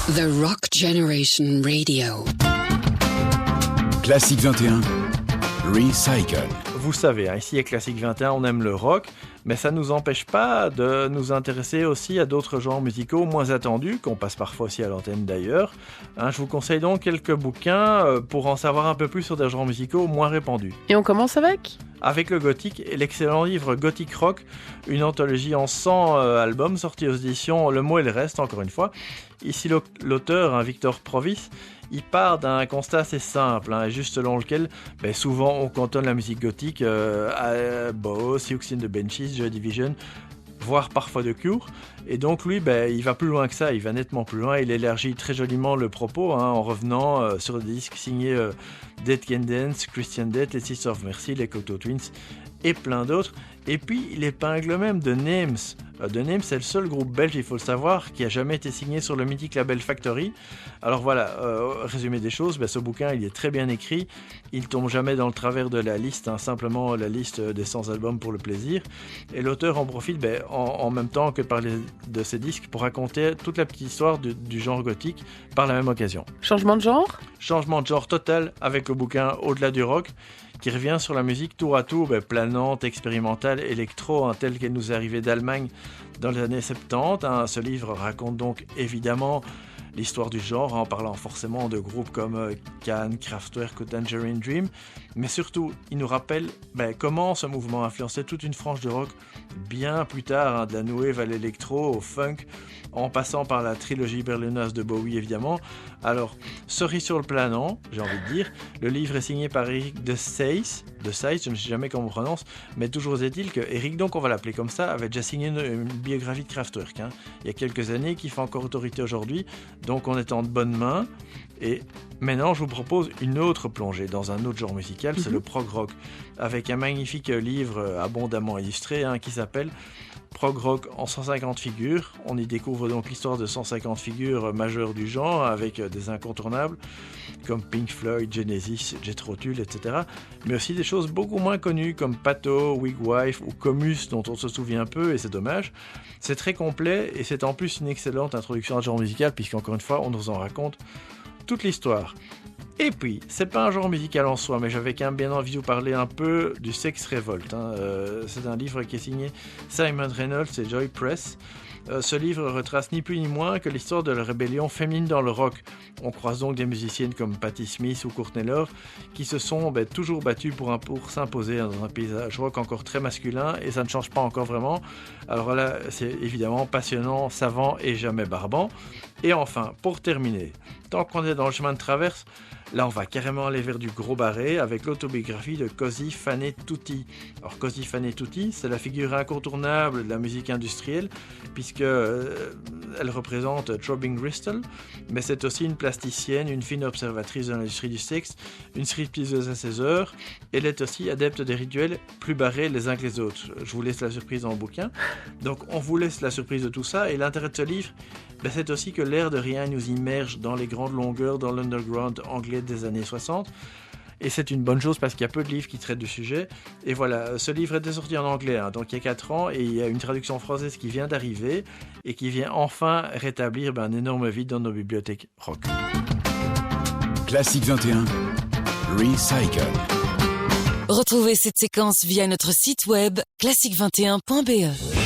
The Rock Generation Radio. Classique 21, Recycle. Vous savez, ici à Classique 21, on aime le rock, mais ça ne nous empêche pas de nous intéresser aussi à d'autres genres musicaux moins attendus, qu'on passe parfois aussi à l'antenne d'ailleurs. Je vous conseille donc quelques bouquins pour en savoir un peu plus sur des genres musicaux moins répandus. Et on commence avec le gothique et l'excellent livre Gothic Rock, une anthologie en 100 albums sortis aux éditions Le Mot et le Reste, encore une fois. Ici, l'auteur, Victor Provis, il part d'un constat assez simple, juste selon lequel souvent on cantonne la musique gothique à Bauhaus, Siouxsie and the Banshees, Joy Division, voire parfois de Cure. Et donc lui, il va plus loin que ça, il va nettement plus loin, il élargit très joliment le propos en revenant sur des disques signés Dead Can Dance, Christian Death, les Sisters of Mercy, les Cocteau Twins et plein d'autres. Et puis il épingle même The Names. The Names, c'est le seul groupe belge, il faut le savoir, qui a jamais été signé sur le mythique label Factory. Alors voilà, résumé des choses, ce bouquin il est très bien écrit, il tombe jamais dans le travers de la liste, simplement la liste des 100 albums pour le plaisir. Et l'auteur en profite en même temps que de parler de ses disques pour raconter toute la petite histoire du genre gothique par la même occasion. Changement de genre ? Changement de genre total avec le bouquin Au-delà du rock, qui revient sur la musique tour à tour, planante, expérimentale, électro, telle qu'elle nous est arrivée d'Allemagne dans les années 70. Ce livre raconte donc évidemment l'histoire du genre, en parlant forcément de groupes comme Can, Kraftwerk ou Tangerine Dream, mais surtout, il nous rappelle comment ce mouvement influençait toute une frange de rock bien plus tard, de la new wave à l'électro, au funk, en passant par la trilogie berlinoise de Bowie évidemment. Alors, cerise sur le planant, j'ai envie de dire, le livre est signé par Eric de Seys, je ne sais jamais comment on prononce, mais toujours est-il que Eric, donc on va l'appeler comme ça, avait déjà signé une biographie de Kraftwerk, il y a quelques années, qui fait encore autorité aujourd'hui, donc on est en de bonnes mains. Et maintenant, je vous propose une autre plongée dans un autre genre musical, c'est le prog rock, avec un magnifique livre abondamment illustré qui s'appelle Prog Rock en 150 figures. On y découvre donc l'histoire de 150 figures majeures du genre, avec des incontournables comme Pink Floyd, Genesis, Jethro Tull, etc. Mais aussi des choses beaucoup moins connues comme Pato, Wigwife ou Comus, dont on se souvient peu, et c'est dommage. C'est très complet et c'est en plus une excellente introduction à ce genre musical, puisqu'encore une fois, on nous en raconte toute l'histoire. Et puis, c'est pas un genre musical en soi, mais j'avais quand même bien envie de vous parler un peu du Sex Revolt. C'est un livre qui est signé Simon Reynolds et Joy Press. Ce livre retrace ni plus ni moins que l'histoire de la rébellion féminine dans le rock. On croise donc des musiciennes comme Patti Smith ou Courtney Love qui se sont toujours battues pour s'imposer dans un paysage rock encore très masculin, et ça ne change pas encore vraiment. Alors là, c'est évidemment passionnant, savant et jamais barbant. Et enfin, pour terminer, tant qu'on est dans le chemin de traverse, là on va carrément aller vers du gros barré avec l'autobiographie de Cosi Fan Tutti. Alors Cosi Fan Tutti, c'est la figure incontournable de la musique industrielle, puisque elle représente Throbbing Gristle, mais c'est aussi une plasticienne, une fine observatrice de l'industrie du sexe, une stripteaseuse à ses heures. Elle est aussi adepte des rituels plus barrés les uns que les autres. Je vous laisse la surprise dans le bouquin. Donc on vous laisse la surprise de tout ça, et l'intérêt de ce livre, c'est aussi que l'air de rien nous immerge dans les grandes longueurs, dans l'underground anglais des années 60. Et c'est une bonne chose parce qu'il y a peu de livres qui traitent du sujet. Et voilà, ce livre était sorti en anglais, donc il y a 4 ans, et il y a une traduction française qui vient d'arriver et qui vient enfin rétablir un énorme vide dans nos bibliothèques rock. Classique 21, Recycle. Retrouvez cette séquence via notre site web classique21.be.